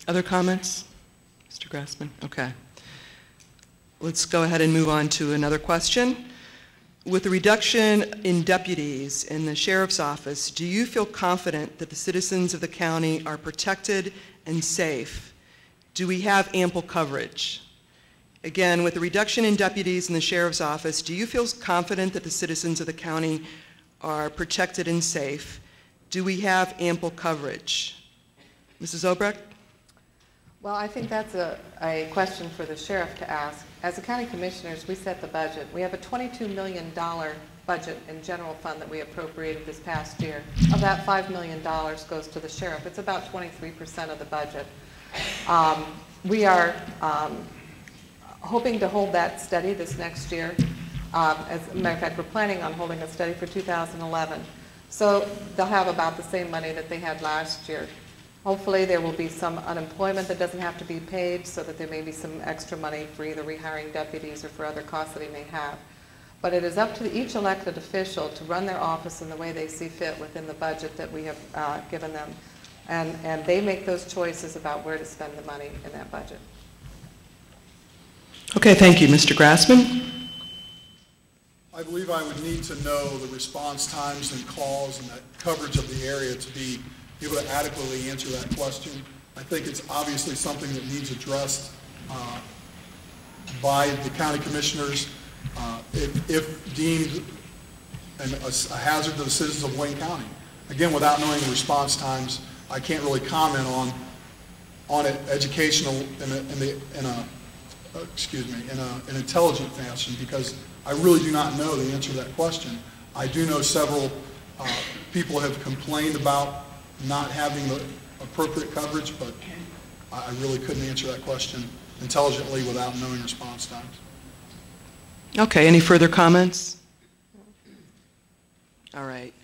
Other comments? Mr. Grassman? Okay. Let's go ahead and move on to another question. With the reduction in deputies in the sheriff's office, do you feel confident that the citizens of the county are protected and safe? Do we have ample coverage? Again, with the reduction in deputies in the sheriff's office, do you feel confident that the citizens of the county are protected and safe? Do we have ample coverage? Mrs. Obrecht? Well, I think that's a question for the sheriff to ask. As the county commissioners, we set the budget. We have a $22 million budget in general fund that we appropriated this past year. Of that, $5 million goes to the sheriff. It's about 23% of the budget. We are hoping to hold that steady this next year. As a matter of fact, we're planning on holding a study for 2011. So they'll have about the same money that they had last year. Hopefully there will be some unemployment that doesn't have to be paid, so that there may be some extra money for either rehiring deputies or for other costs that he may have. But it is up to each elected official to run their office in the way they see fit within the budget that we have given them. And they make those choices about where to spend the money in that budget. Okay, thank you. Mr. Grassman? I believe I would need to know the response times and calls and that coverage of the area to be able to adequately answer that question. I think it's obviously something that needs addressed by the county commissioners if deemed a hazard to the citizens of Wayne County. Again, without knowing the response times, I can't really comment on it educational in an intelligent fashion, because I really do not know the answer to that question. I do know several people have complained about not having the appropriate coverage, but I really couldn't answer that question intelligently without knowing response times. Okay, any further comments? All right,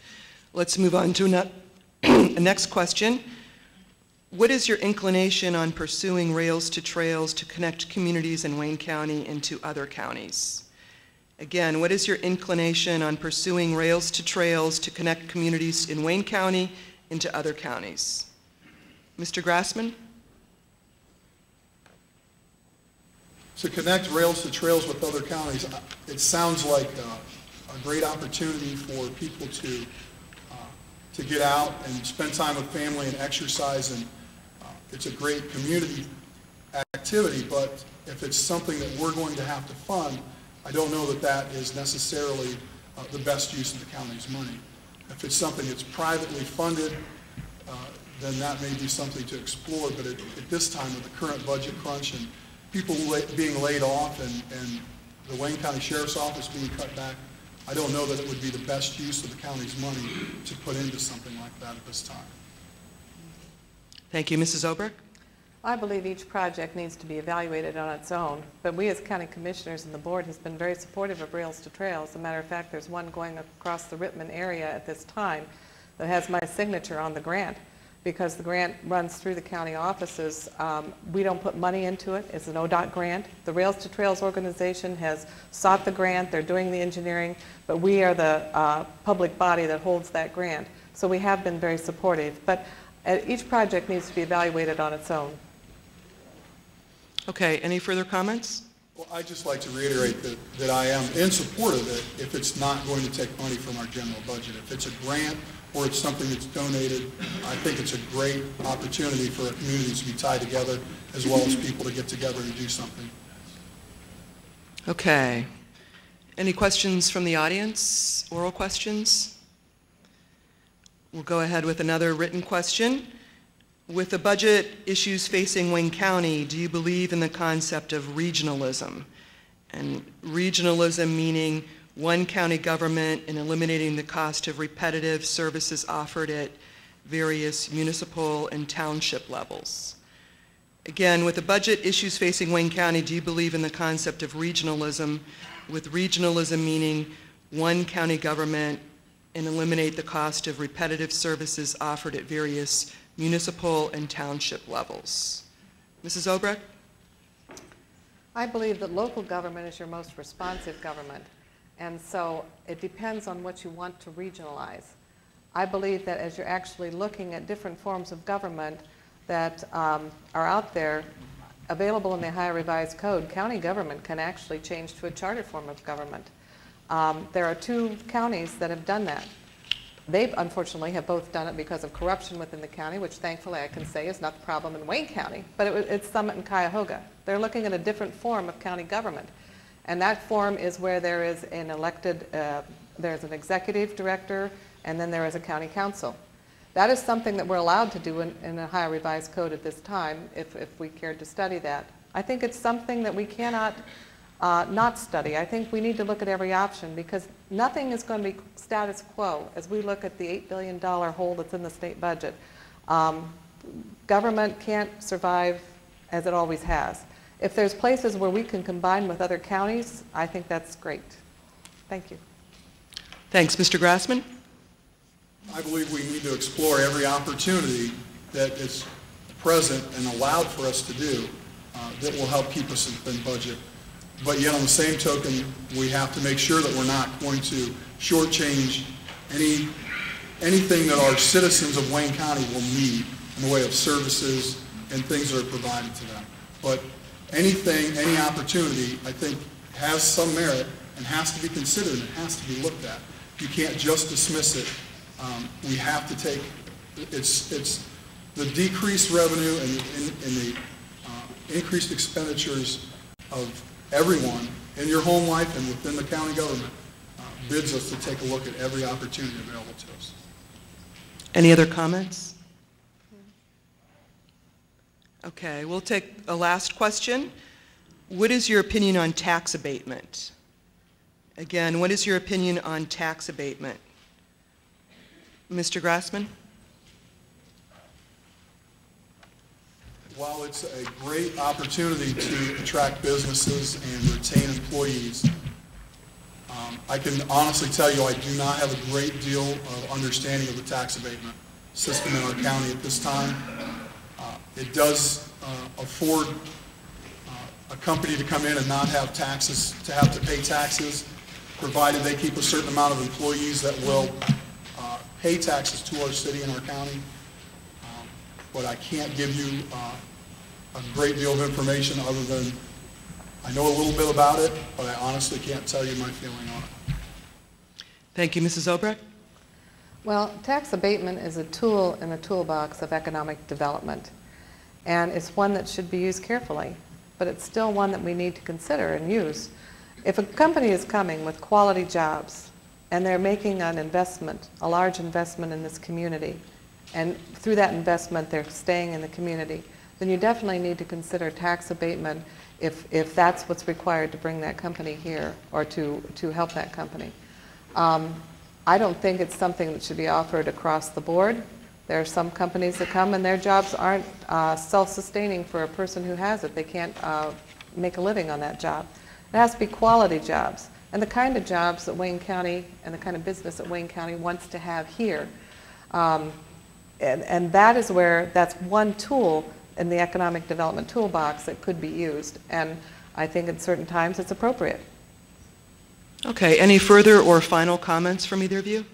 let's move on to a next question. What is your inclination on pursuing rails to trails to connect communities in Wayne County into other counties? Again, what is your inclination on pursuing rails to trails to connect communities in Wayne County into other counties? Mr. Grassman? To connect rails to trails with other counties, it sounds like a great opportunity for people to get out and spend time with family and exercise, and it's a great community activity, but if it's something that we're going to have to fund, I don't know that that is necessarily the best use of the county's money. If it's something that's privately funded, then that may be something to explore, but at this time with the current budget crunch and people being laid off and the Wayne County Sheriff's Office being cut back, I don't know that it would be the best use of the county's money to put into something like that at this time. Thank you. Mrs. Obrecht? I believe each project needs to be evaluated on its own, but we as county commissioners and the board has been very supportive of Rails to Trails. As a matter of fact, there's one going across the Rittman area at this time that has my signature on the grant, because the grant runs through the county offices. We don't put money into it. It's an ODOT grant. The Rails to Trails organization has sought the grant. They're doing the engineering, but we are the public body that holds that grant. So we have been very supportive, but each project needs to be evaluated on its own. Okay, any further comments? Well, I'd just like to reiterate that I am in support of it if it's not going to take money from our general budget. If it's a grant or it's something that's donated, I think it's a great opportunity for our communities to be tied together, as well as people to get together and do something. Okay. Any questions from the audience? Oral questions? We'll go ahead with another written question. With the budget issues facing Wayne County, do you believe in the concept of regionalism? And regionalism meaning one county government and eliminating the cost of repetitive services offered at various municipal and township levels. Again, with the budget issues facing Wayne County, do you believe in the concept of regionalism, with regionalism meaning one county government and eliminate the cost of repetitive services offered at various municipal and township levels? Mrs. Obrecht? I believe that local government is your most responsive government, and so it depends on what you want to regionalize. I believe that as you're actually looking at different forms of government, that are out there available in the Ohio Revised Code, county government can actually change to a charter form of government. There are 2 counties that have done that. They, unfortunately, have both done it because of corruption within the county, which thankfully I can say is not the problem in Wayne County, but it's Summit and Cuyahoga. They're looking at a different form of county government. And that form is where there is an elected, there's an executive director, and then there is a county council. That is something that we're allowed to do in the Ohio Revised Code at this time, if we cared to study that. I think it's something that we cannot not study. I think we need to look at every option, because nothing is going to be status quo as we look at the $8 billion hole that's in the state budget. Government can't survive as it always has. If there's places where we can combine with other counties, I think that's great. Thank you. Thanks. Mr. Grassman? I believe we need to explore every opportunity that is present and allowed for us to do that will help keep us in budget. But yet on the same token, we have to make sure that we're not going to shortchange anything that our citizens of Wayne County will need in the way of services and things that are provided to them. But anything, any opportunity, I think has some merit and has to be considered and has to be looked at. You can't just dismiss it. We have to take, it's the decreased revenue and the increased expenditures of everyone in your home life and within the county government bids us to take a look at every opportunity available to us. Any other comments? Okay, we'll take a last question. What is your opinion on tax abatement? Again, what is your opinion on tax abatement? Mr. Grassman? While it's a great opportunity to attract businesses and retain employees, I can honestly tell you I do not have a great deal of understanding of the tax abatement system in our county at this time. It does afford a company to come in and not have taxes, to have to pay taxes, provided they keep a certain amount of employees that will pay taxes to our city and our county. But I can't give you a great deal of information other than I know a little bit about it, but I honestly can't tell you my feeling on it. Thank you. Mrs. Obrecht? Well, tax abatement is a tool in the toolbox of economic development, and it's one that should be used carefully, but it's still one that we need to consider and use. If a company is coming with quality jobs and they're making an investment, a large investment in this community, and through that investment they're staying in the community, then you definitely need to consider tax abatement if that's what's required to bring that company here or to help that company. I don't think it's something that should be offered across the board. There are some companies that come and their jobs aren't self-sustaining for a person who has it. They can't make a living on that job. It has to be quality jobs and the kind of jobs that Wayne County and the kind of business that Wayne County wants to have here. And that is where that's one tool in the economic development toolbox that could be used. And I think at certain times it's appropriate. Okay, any further or final comments from either of you?